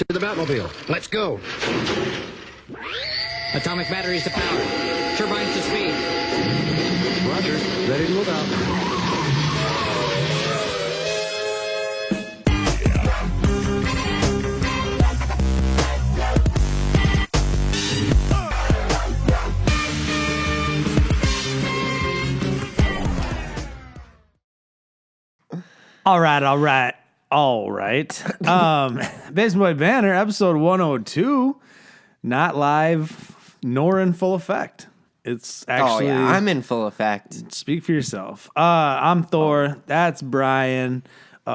To the Batmobile. Let's go. Atomic batteries to power. Turbines to speed. Roger. Ready to move out. All right. Basement Boy Banter, episode 102, not live nor in full effect. It's actually... Oh, yeah, I'm in full effect. Speak for yourself. I'm Thor. That's Brian.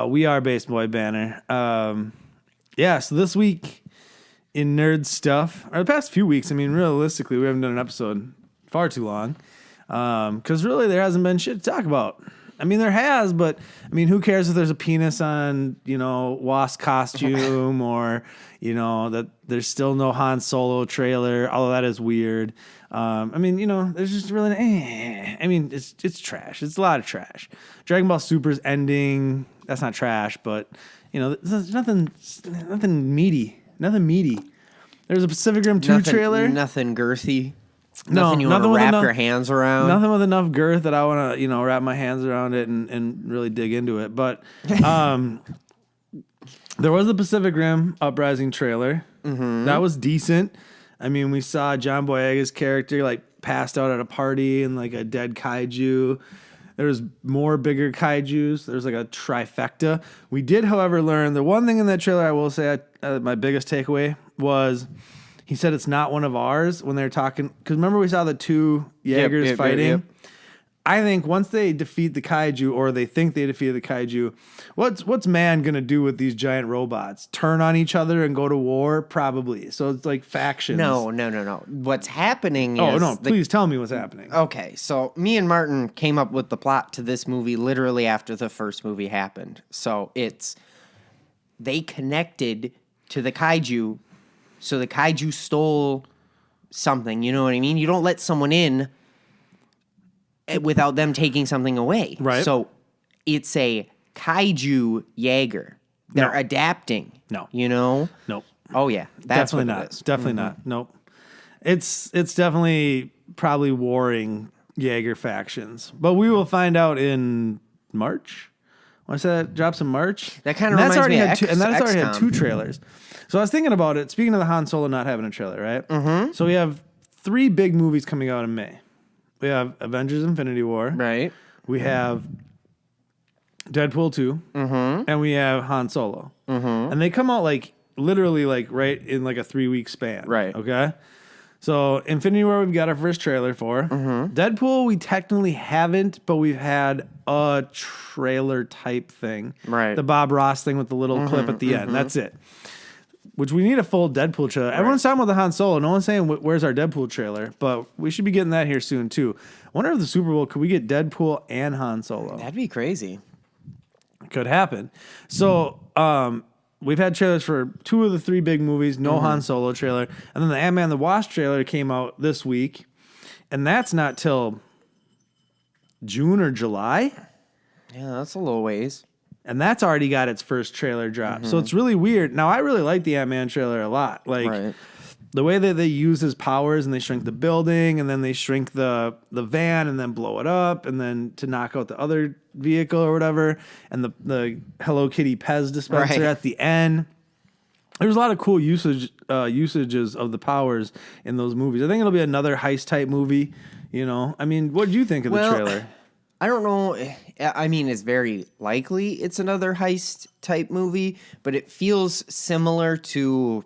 We are Basement Boy Banter. So this week in nerd stuff, or the past few weeks, I mean, realistically, we haven't done an episode far too long. Because really there hasn't been shit to talk about. I mean, there has, but I mean, who cares if there's a penis on, Wasp costume or, that there's still no Han Solo trailer. All of that is weird. I mean, there's just really, I mean, it's trash. It's a lot of trash. Dragon Ball Super's ending. That's not trash, but there's nothing meaty. Nothing meaty. There's a Pacific Rim 2 trailer. Nothing girthy. Nothing you want to wrap your hands around. Nothing with enough girth that I want to, wrap my hands around it and really dig into it. But there was the Pacific Rim Uprising trailer. Mm-hmm. That was decent. I mean, we saw John Boyega's character passed out at a party and a dead kaiju. There was more bigger kaijus. There's a trifecta. We did, however, learn the one thing in that trailer I will say my biggest takeaway was... He said it's not one of ours when they're talking. Because remember we saw the two Jaegers fighting? Yep. I think once they defeat the kaiju, or they think they defeated the kaiju, what's man going to do with these giant robots? Turn on each other and go to war? Probably. So it's like factions. No. What's happening is... Oh, no. Please tell me what's happening. Okay, so me and Martin came up with the plot to this movie literally after the first movie happened. So they connected to the kaiju. So the kaiju stole something, you know what I mean? You don't let someone in without them taking something away. Right. So it's a kaiju Jaeger. They're adapting. No. Nope. Oh, yeah. That's definitely what not. it is. Definitely not. Nope. It's definitely probably warring Jaeger factions. But we will find out in March. When I said that drops in March. That kind of reminds me of XCOM. And that's already had 2 trailers. So I was thinking about it. Speaking of the Han Solo not having a trailer, right? Mm-hmm. So we have 3 big movies coming out in May. We have Avengers Infinity War. Right. We have Deadpool 2. Mm-hmm. And we have Han Solo. Mm-hmm. And they come out literally right in a 3-week span. Right. Okay? So Infinity War we've got our first trailer for. Mm-hmm. Deadpool we technically haven't, but we've had a trailer type thing. Right. The Bob Ross thing with the little clip at the end. That's it. Which we need a full Deadpool trailer. Right. Everyone's talking about the Han Solo. No one's saying where's our Deadpool trailer, but we should be getting that here soon too. I wonder if the Super Bowl could we get Deadpool and Han Solo? That'd be crazy. Could happen. So we've had trailers for 2 of the 3 big movies. No Han Solo trailer, and then the Ant-Man and the Wasp trailer came out this week, and that's not till June or July. Yeah, that's a little ways. And that's already got its first trailer drop. So it's really weird. Now, I really like the Ant-Man trailer a lot. The way that they use his powers and they shrink the building and then they shrink the van and then blow it up and then to knock out the other vehicle or whatever. And the Hello Kitty Pez dispenser at the end. There's a lot of cool usages of the powers in those movies. I think it'll be another heist type movie. I mean, what did you think of the trailer? I don't know. I mean, it's very likely it's another heist type movie, but it feels similar to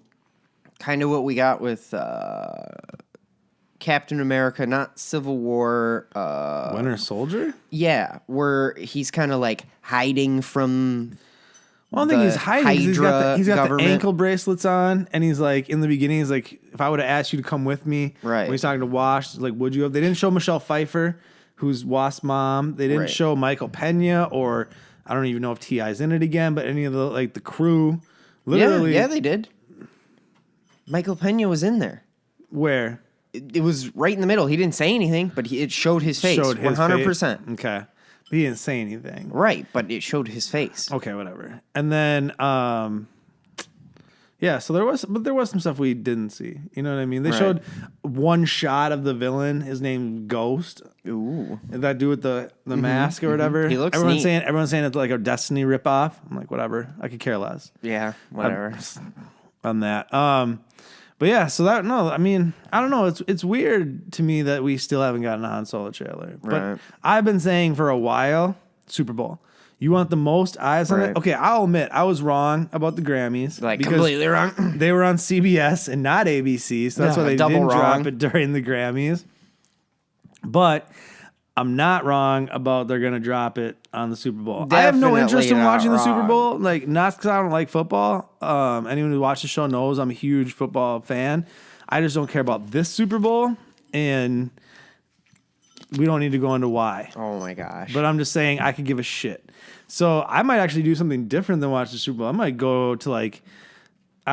kind of what we got with Captain America, not Civil War. Winter Soldier? Yeah, where he's kind of hiding from. Well, I don't think he's hiding. He's got the ankle bracelets on, and he's in the beginning, he's if I would have asked you to come with me, right? When he's talking to Wash, would you have? They didn't show Michelle Pfeiffer, who's Wasp's mom. They didn't show Michael Pena, or I don't even know if T.I.'s in it again, but any of the the crew. Literally, yeah, they did. Michael Pena was in there. Where? It was right in the middle. He didn't say anything, but it showed his face. 100%. Okay. But he didn't say anything. Right, but it showed his face. Okay, whatever. And then, Yeah, so there was some stuff we didn't see. You know what I mean? They Right. showed one shot of the villain. His name Ghost. Ooh. And that dude with the mask or whatever. He looks everyone's neat. saying it's like a Destiny ripoff. I'm like, whatever. I could care less Yeah, whatever. on that. But yeah, so I don't know. It's weird to me that we still haven't gotten a Han Solo trailer. But Right. I've been saying for a while, Super Bowl. You want the most eyes on Right. it? Okay, I'll admit I was wrong about the Grammys. Like because completely wrong. They were on CBS and not ABC, so that's Yeah, why they double didn't drop wrong. it during the Grammys. But I'm not wrong about they're gonna drop it on the Super Bowl. I have no interest in Definitely not watching the Super wrong. Bowl. Like, not because I don't like football. Anyone who watches the show knows I'm a huge football fan. I just don't care about this Super Bowl, and we don't need to go into why. Oh my gosh. But I'm just saying I could give a shit. So I might actually do something different than watch the Super Bowl. I might go to I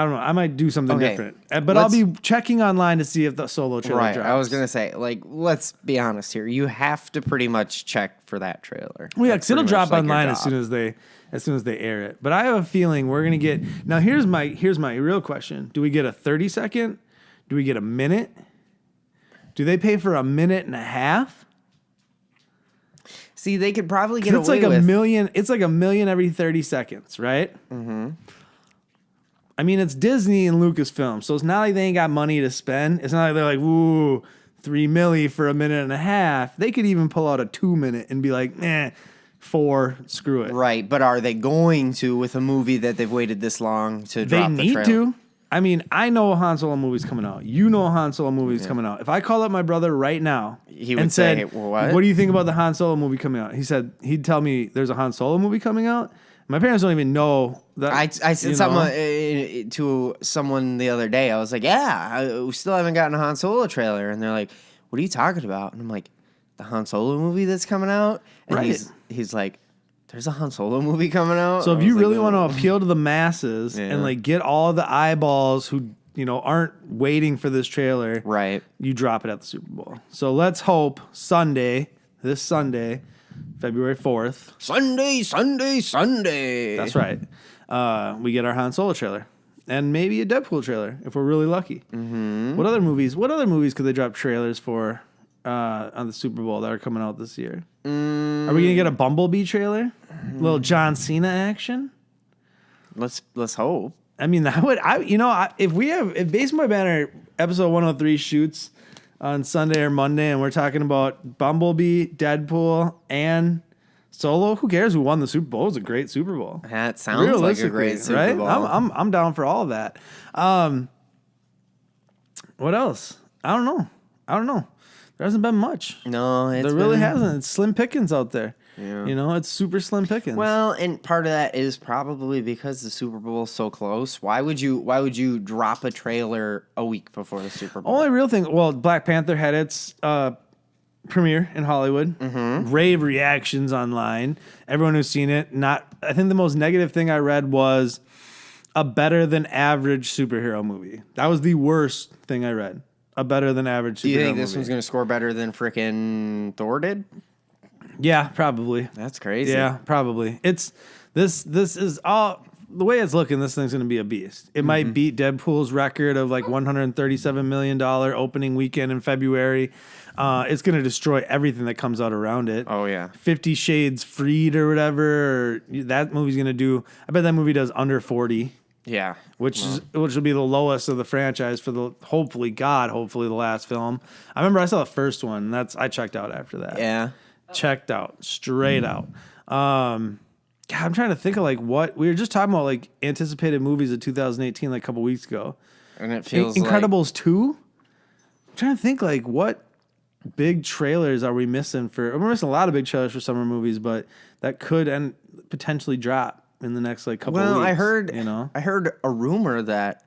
don't know. I might do something Okay, different. But I'll be checking online to see if the Solo trailer Right. drops. I was gonna say, like, let's be honest here. You have to pretty much check for that trailer. Well, yeah, That's because it'll pretty drop much like your online job. as soon as they air it. But I have a feeling we're gonna get now. Here's my real question: do we get a 30-second? Do we get a minute? Do they pay for a minute and a half? See, they could probably get It's away like a with million. It's like a million every 30 seconds, right? Mm-hmm. I mean, it's Disney and Lucasfilm, so it's not like they ain't got money to spend. It's not like they're like, ooh, $3 million for a minute and a half. They could even pull out a 2-minute and be like, 4, screw it. Right, but are they going to with a movie that they've waited this long to They drop the need trailer? to. I mean, I know a Han Solo movie's coming out. You know a Han Solo movie's coming out. If I call up my brother right now He would and say, said, "What? What do you think about the Han Solo movie coming out?" He'd tell me there's a Han Solo movie coming out. My parents don't even know that. I said something to someone the other day. I was like, "Yeah, we still haven't gotten a Han Solo trailer," and they're like, "What are you talking about?" And I'm like, "The Han Solo movie that's coming out." And Right. He's like, "There's a Han Solo movie coming out." So I if you was really like, want to appeal to the masses Yeah. and get all the eyeballs who aren't waiting for this trailer, right, you drop it at the Super Bowl. So let's hope this Sunday, February 4th. Sunday. That's right. We get our Han Solo trailer and maybe a Deadpool trailer if we're really lucky. Mm-hmm. What other movies could they drop trailers for on the Super Bowl that are coming out this year? Are we gonna get a Bumblebee trailer? A little John Cena action? Let's hope. I mean, that would if Basement Boy Banter episode 103 shoots on Sunday or Monday, and we're talking about Bumblebee, Deadpool, and Solo, who cares who won the Super Bowl? It was a great Super Bowl. That sounds like a Realistically, great Super right? Bowl. I'm down for all of that. What else? I don't know. There hasn't been much. No, There really hasn't. It's slim pickings out there. Yeah. It's super slim pickings. Well, and part of that is probably because the Super Bowl is so close. Why would you drop a trailer a week before the Super Bowl? only real thing. Well, Black Panther had its premiere in Hollywood. Mm-hmm. Rave reactions online. Everyone who's seen it. I think the most negative thing I read was a better than average superhero movie. That was the worst thing I read. A better than average superhero Do you think movie. this one's going to score better than frickin' Thor did? Yeah, probably. That's crazy. Yeah, probably. It's this is all the way it's looking. This thing's going to be a beast. It might beat Deadpool's record of $137 million opening weekend in February. It's going to destroy everything that comes out around it. Oh, yeah. 50 Shades Freed or whatever. That movie's going to do. I bet that movie does under 40. Yeah. Which will be the lowest of the franchise for the hopefully the last film. I remember I saw the first one. I checked out after that. Yeah. Checked out straight out. God, I'm trying to think of what we were just talking about, anticipated movies of 2018 a couple weeks ago. And it feels Incredibles 2. I'm trying to think what big trailers are we missing we're missing a lot of big trailers for summer movies, but that could potentially drop in the next couple weeks. Well, I heard a rumor that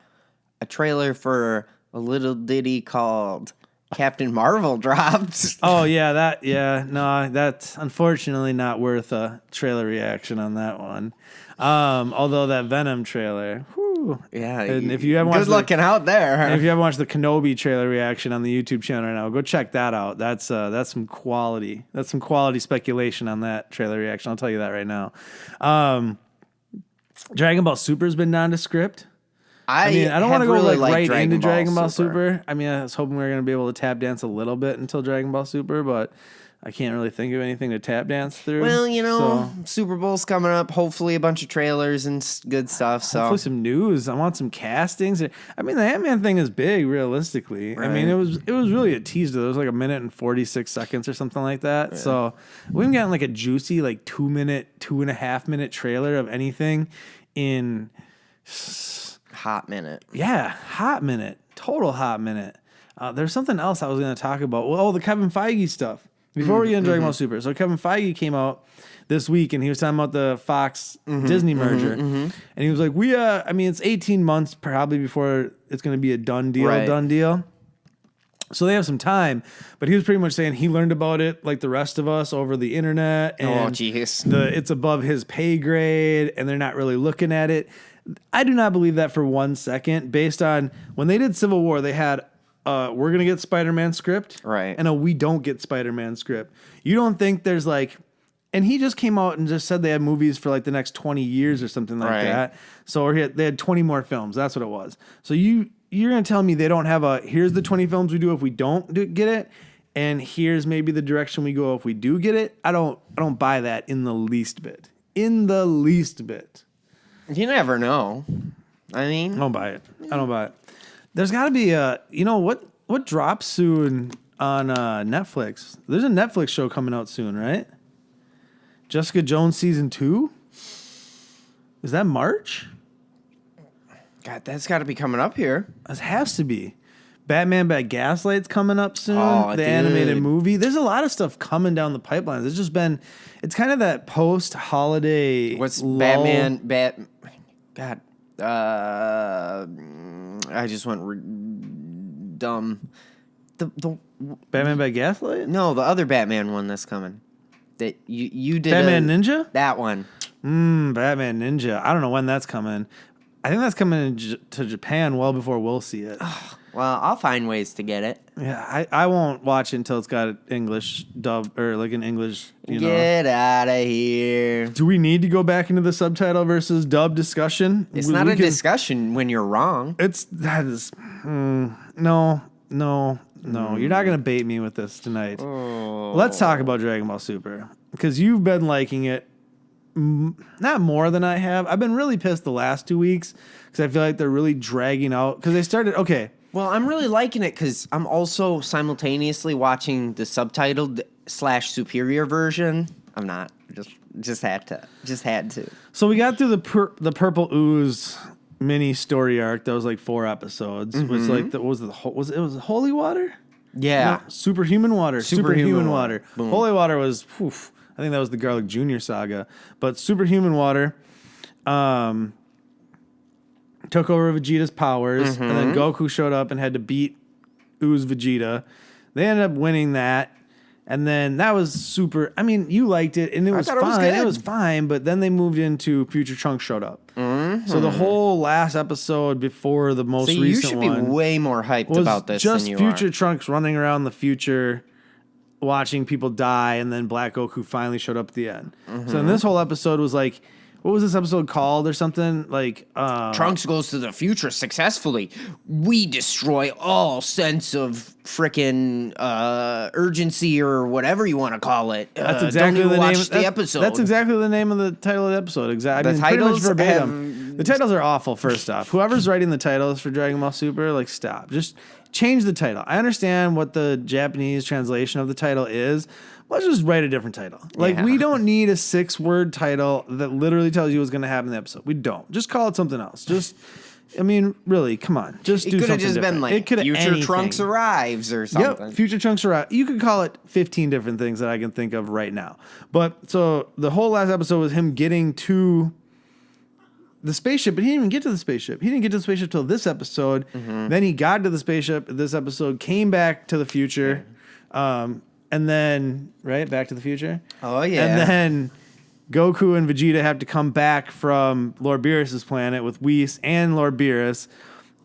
a trailer for a little ditty called Captain Marvel dropped. Oh yeah, that's unfortunately not worth a trailer reaction on that one. Although that Venom trailer, whew. Yeah, And if you haven't watched good looking out there. And if you haven't watched the Kenobi trailer reaction on the YouTube channel right now, go check that out. That's some quality. That's some quality speculation on that trailer reaction. I'll tell you that right now. Dragon Ball Super's been nondescript. I mean, I don't want to have go really like liked right into Dragon Ball Super. I mean, I was hoping we were going to be able to tap dance a little bit until Dragon Ball Super, but I can't really think of anything to tap dance through. Well, Super Bowl's coming up. Hopefully, a bunch of trailers and good stuff. So hopefully some news. I want some castings. I mean, the Ant-Man thing is big, realistically. Right. I mean, it was really a teaser. It was like a minute and 46 seconds or something like that. Yeah. So we haven't gotten like a juicy, like 2.5 minute trailer of anything in hot minute. Yeah, hot minute. Total hot minute. There's something else I was going to talk about. Well, the Kevin Feige stuff. Before we get into Dragon Ball Super. So Kevin Feige came out this week and he was talking about the Fox Disney merger. And he was like, I mean, it's 18 months probably before it's going to be a done deal. So they have some time, but he was pretty much saying he learned about it like the rest of us over the internet. And it's above his pay grade and they're not really looking at it. I do not believe that for 1 second based on when they did Civil War, they had we're going to get Spider-Man script. Right. And we don't get Spider-Man script. You don't think there's like... And he just came out and just said they had movies for like the next 20 years or something like that. So they had 20 more films. That's what it was. So you're going to tell me they don't have here's the 20 films we do if we don't get it, and here's maybe the direction we go if we do get it? I don't buy that in the least bit. In the least bit. You never know. I mean... I don't buy it. There's got to be what drops soon on Netflix? There's a Netflix show coming out soon, right? Jessica Jones season 2? Is that March? God, that's got to be coming up here. It has to be. Batman by Gaslight's coming up soon. The animated movie. There's a lot of stuff coming down the pipelines. It's kind of that post-holiday. What's lull. Batman? God. I just went dumb. The Batman by Gaslight? No, the other Batman one that's coming. That you did. Batman Ninja? That one. Batman Ninja. I don't know when that's coming. I think that's coming to Japan well before we'll see it. Well, I'll find ways to get it. Yeah, I won't watch it until it's got an English dub or like an English. Get out of here. Do we need to go back into the subtitle versus dub discussion? It's not a discussion when you're wrong. No. You're not gonna bait me with this tonight. Let's talk about Dragon Ball Super because you've been liking it. Not more than I have. I've been really pissed the last 2 weeks because I feel like they're really dragging out because they started. Okay. Well, I'm really liking it because I'm also simultaneously watching the subtitled / superior version. I'm not. Just had to. So we got through the Purple Ooze mini story arc that was like 4 episodes. It was like it was Holy Water? Yeah. No, Superhuman Water. Superhuman Water. Boom. Holy Water was I think that was the Garlic Jr. saga. But Superhuman Water took over Vegeta's powers, and then Goku showed up and had to beat Ooze Vegeta. They ended up winning that, and then that was super. I mean, you liked it, and it was fine. It was fine, but then they moved into Future Trunks showed up. So the whole last episode before the most recent one, you should be way more hyped about this just than you Future are. Trunks running around the future, watching people die, and then Black Goku finally showed up at the end. So then this whole episode was like, what was this episode called or something? Like Trunks goes to the future successfully. We destroy all sense of frickin' urgency or whatever you want to call it. That's exactly don't even the watch name. the episode. That's exactly the name of the title of the episode. Exactly. Pretty much verbatim. The titles are awful. First off, whoever's writing the titles for Dragon Ball Super, like, stop. Just change the title. I understand what the Japanese translation of the title is. Let's just write a different title. Like, we don't need a 6-word title that literally tells you what's going to happen in the episode. We don't. Just call it something else. I mean, really, come on. Just do something different. It could have just been like Future Trunks Arrives or something. Yep, Future Trunks Arrives. You could call it 15 different things that I can think of right now. But so the whole last episode was him getting to the spaceship, but he didn't even get to the spaceship. He didn't get to the spaceship till this episode. Then he got to the spaceship this episode, came back to the future. And then, right, Back to the Future? Oh, yeah. And then Goku and Vegeta have to come back from Lord Beerus' planet with Whis and Lord Beerus.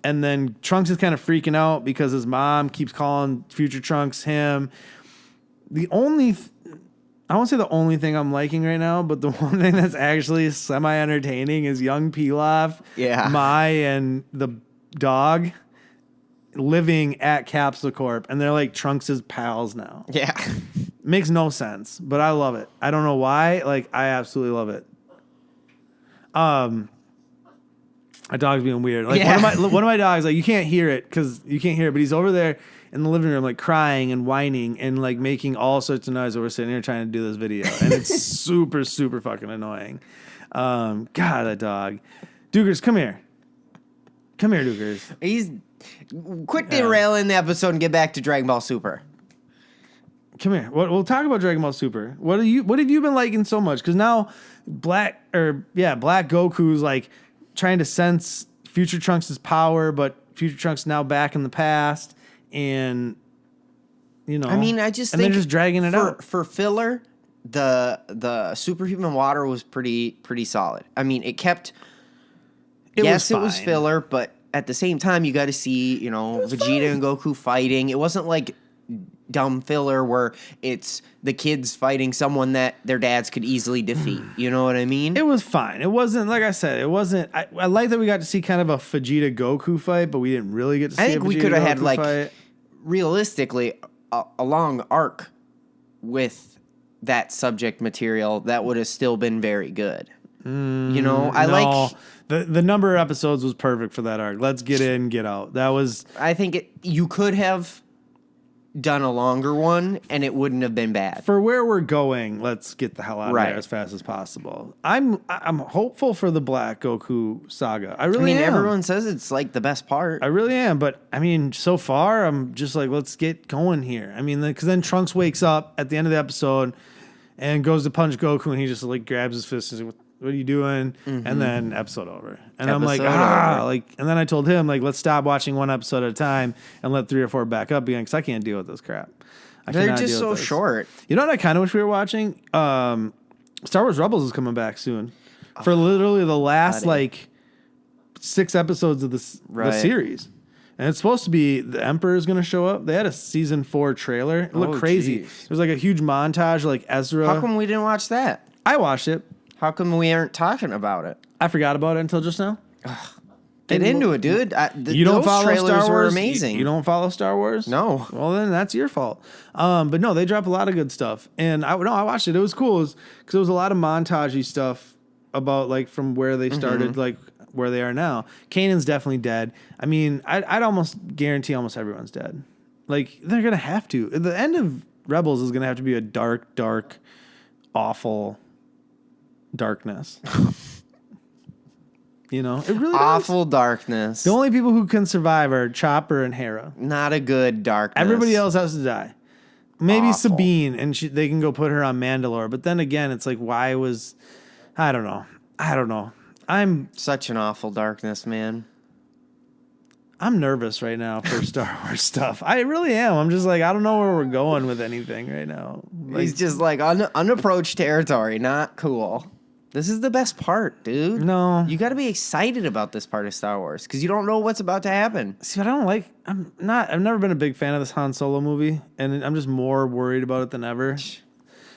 And then Trunks is kind of freaking out because his mom keeps calling Future Trunks him. The only I won't say the only thing I'm liking right now, but the one thing that's actually semi-entertaining is young Pilaf, Mai, and the dog living at Capsule Corp, and they're like Trunks' pals now. Yeah. Makes no sense, but I love it. I don't know why. Like, I absolutely love it. My dog's being weird. Like one of my dogs, like you can't hear it, but he's over there in the living room, like crying and whining and like making all sorts of noise while we're sitting here trying to do this video, and it's super, super fucking annoying. God, that dog. Dugers, come here. Come here, Dugers. He's quit derailing the episode and get back to Dragon Ball Super. Come here. We'll talk about Dragon Ball Super. What have you been liking so much? Because now Black Goku's like trying to sense Future Trunks' power, but Future Trunks now back in the past, and you know. I mean, I just and think they're just dragging it out for filler. The superhuman water was pretty solid. I mean, it was filler, but at the same time, you got to see Vegeta and Goku fighting. It wasn't like dumb filler where it's the kids fighting someone that their dads could easily defeat. You know what I mean? It was fine. It wasn't, like I said, it wasn't. I like that we got to see kind of a Vegeta Goku fight, but we didn't really get to see I think we could have had, like, fight. Realistically, a long arc with that subject material that would have still been very good. Like the number of episodes was perfect for that arc. Let's get in, get out. That was. I think you could have done a longer one, and it wouldn't have been bad. For where we're going, let's get the hell out of there as fast as possible. I'm hopeful for the Black Goku saga. I really am. Everyone says it's like the best part. I really am, but I mean, so far, I'm just like, let's get going here. I mean, because then Trunks wakes up at the end of the episode and goes to punch Goku, and he just like grabs his fist and says, what are you doing? Mm-hmm. And then episode over. And I'm like, and then I told him, like, let's stop watching one episode at a time and let 3 or 4 back up again, because I can't deal with this crap. They're just so short. You know what I kind of wish we were watching? Star Wars Rebels is coming back soon. For literally the last, 6 episodes of the series. And it's supposed to be the Emperor is going to show up. They had a season 4 trailer. It looked crazy. Geez. It was like a huge montage, like Ezra. How come we didn't watch that? I watched it. How come we aren't talking about it? I forgot about it until just now. Get into it, dude. You don't follow trailers Star Wars? were amazing. You don't follow Star Wars? No. Well, then that's your fault. But no, they drop a lot of good stuff. And I watched it. It was cool because there was a lot of montagey stuff about like from where they started, like where they are now. Kanan's definitely dead. I mean, I'd almost guarantee almost everyone's dead. Like, they're going to have to. The end of Rebels is going to have to be a dark, dark, awful darkness. It really awful does. Darkness. The only people who can survive are Chopper and Hera. Not a good darkness. Everybody else has to die. Maybe Awful. Sabine, and they can go put her on Mandalore. But then again, it's like, I don't know. I'm such an awful darkness, man. I'm nervous right now for Star Wars stuff. I really am. I'm just like, I don't know where we're going with anything right now. He's just like unapproached territory. Not cool. This is the best part, dude. No. You got to be excited about this part of Star Wars because you don't know what's about to happen. See, but I've never been a big fan of this Han Solo movie, and I'm just more worried about it than ever.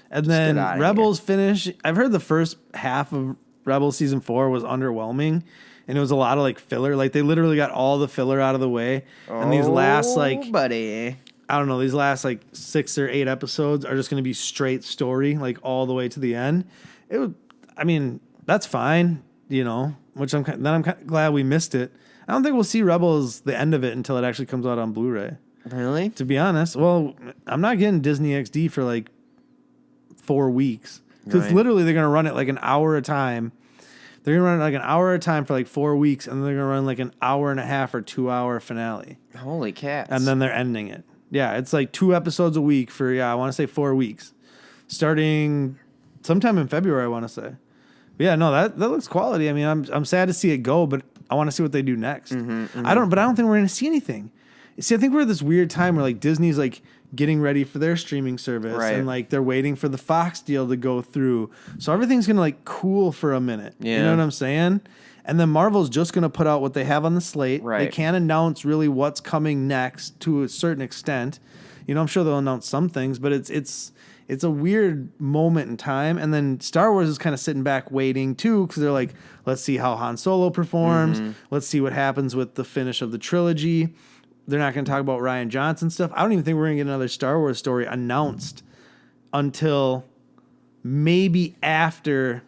And then Rebels finish. I've heard the first half of Rebels season 4 was underwhelming, and it was a lot of like filler. Like, they literally got all the filler out of the way, and these last buddy. I don't know, these last like 6 or 8 episodes are just going to be straight story, like all the way to the end. I mean, that's fine, which I'm glad we missed it. I don't think we'll see Rebels, the end of it, until it actually comes out on Blu-ray. Really? To be honest. Well, I'm not getting Disney XD for like 4 weeks. Because literally they're going to run it like an hour at a time. They're going to run it like an hour at a time for like 4 weeks, and then they're going to run like an hour and a half or 2-hour finale. Holy cats. And then they're ending it. Yeah, it's like 2 episodes a week for, I want to say 4 weeks. Starting sometime in February, I want to say. Yeah, no, that looks quality. I mean, I'm sad to see it go, but I want to see what they do next. I don't think we're going to see anything. See, I think we're at this weird time where like Disney's like getting ready for their streaming service, and like they're waiting for the Fox deal to go through. So everything's going to like cool for a minute. Yeah. You know what I'm saying? And then Marvel's just going to put out what they have on the slate. Right. They can't announce really what's coming next to a certain extent. I'm sure they'll announce some things, but it's it's a weird moment in time. And then Star Wars is kind of sitting back waiting too, because they're like, let's see how Han Solo performs. Let's see what happens with the finish of the trilogy. They're not going to talk about Rian Johnson stuff. I don't even think we're going to get another Star Wars story announced until maybe after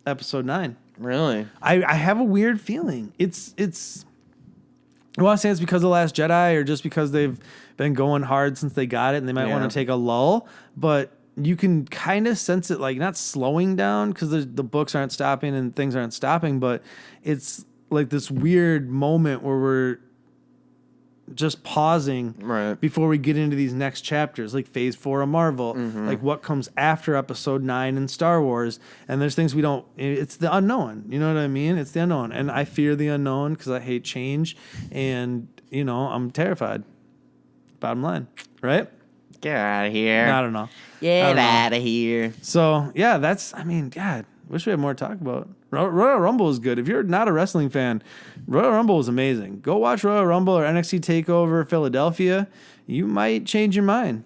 Episode 9. Really? I have a weird feeling. It's I want to say it's because of The Last Jedi or just because they've been going hard since they got it and they might want to take a lull, but you can kind of sense it, like, not slowing down because the books aren't stopping and things aren't stopping, but it's like this weird moment where we're just pausing before we get into these next chapters, like Phase 4 of Marvel, like what comes after Episode 9 in Star Wars. And there's things we don't, it's the unknown. You know what I mean? It's the unknown. And I fear the unknown because I hate change. And, you know, I'm terrified. Bottom line, right? Get out of here. I don't know. Get out of here. So, yeah, that's, I mean, God, wish we had more to talk about. Royal Rumble is good. If you're not a wrestling fan, Royal Rumble is amazing. Go watch Royal Rumble or NXT TakeOver Philadelphia. You might change your mind.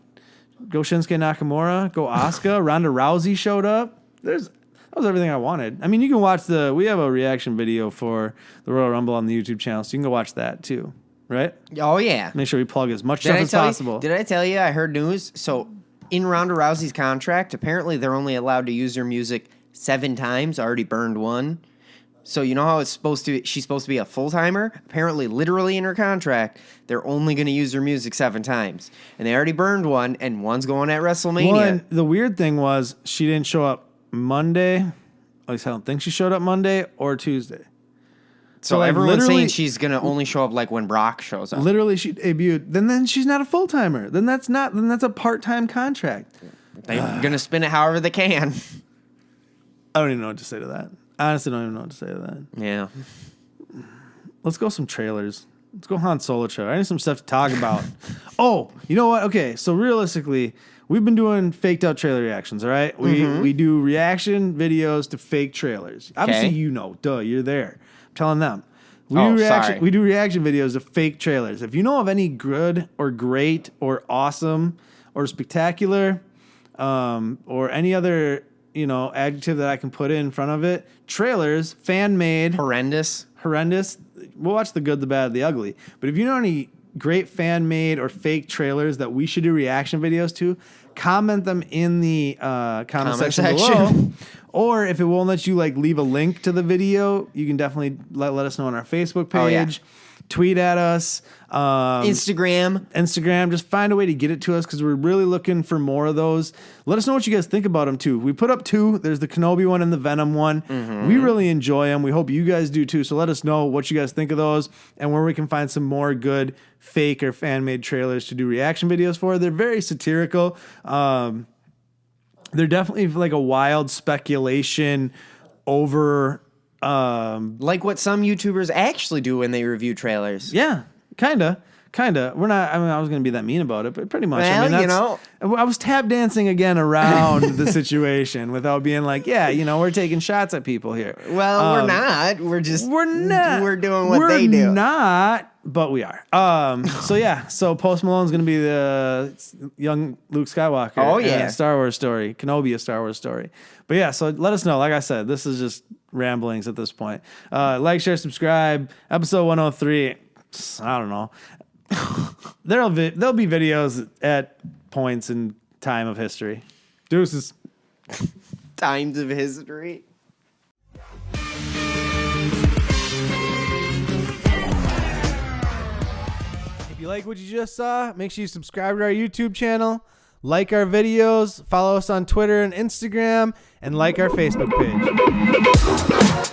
Go Shinsuke Nakamura. Go Asuka. Ronda Rousey showed up. That was everything I wanted. I mean, you can watch we have a reaction video for the Royal Rumble on the YouTube channel, so you can go watch that too. Right? Oh, yeah. Make sure we plug as much stuff as possible. Did I tell you I heard news? So in Ronda Rousey's contract, apparently they're only allowed to use her music 7 times. Already burned 1. So you know how she's supposed to be a full-timer? Apparently, literally in her contract, they're only going to use her music 7 times. And they already burned 1, and 1's going at WrestleMania. Well, and the weird thing was she didn't show up Monday. At least I don't think she showed up Monday or Tuesday. So like, everyone's saying she's going to only show up like when Brock shows up. Literally, she debuted. Then she's not a full-timer. Then that's a part-time contract. They're going to spin it however they can. I don't even know what to say to that. I honestly don't even know what to say to that. Yeah. Let's go some trailers. Let's go Han Solo trailer. I need some stuff to talk about. Oh, you know what? Okay, so realistically, we've been doing faked out trailer reactions, all right? We do reaction videos to fake trailers. Obviously, you know. Duh, you're there. I'm telling them. We do reaction videos to fake trailers. If you know of any good or great or awesome or spectacular or any other adjective that I can put in front of it. Trailers, fan-made. Horrendous. We'll watch the good, the bad, the ugly. But if you know any great fan-made or fake trailers that we should do reaction videos to, comment them in the comment section below. Or if it won't let you leave a link to the video, you can definitely let us know on our Facebook page. Oh, yeah. Tweet at us. Instagram. Just find a way to get it to us because we're really looking for more of those. Let us know what you guys think about them, too. We put up 2. There's the Kenobi one and the Venom one. We really enjoy them. We hope you guys do, too. So let us know what you guys think of those and where we can find some more good fake or fan-made trailers to do reaction videos for. They're very satirical. They're definitely like a wild speculation over... like what some YouTubers actually do when they review trailers. Yeah, kinda. We're not. I mean, I was gonna be that mean about it, but pretty much. Well, I mean, I was tap dancing again around the situation without being like, we're taking shots at people here. Well, we're not. We're not. We're doing what they do. We're not, but we are. So Post Malone's gonna be the young Luke Skywalker. Oh yeah, Star Wars story, Kenobi, a Star Wars story. But yeah, so let us know. Like I said, this is just ramblings at this point. Like, share, subscribe. Episode 103. I don't know. There'll be videos at points in time of history. Deuces. Times of history. If you like what you just saw, make sure you subscribe to our YouTube channel, like our videos, follow us on Twitter and Instagram, and like our Facebook page.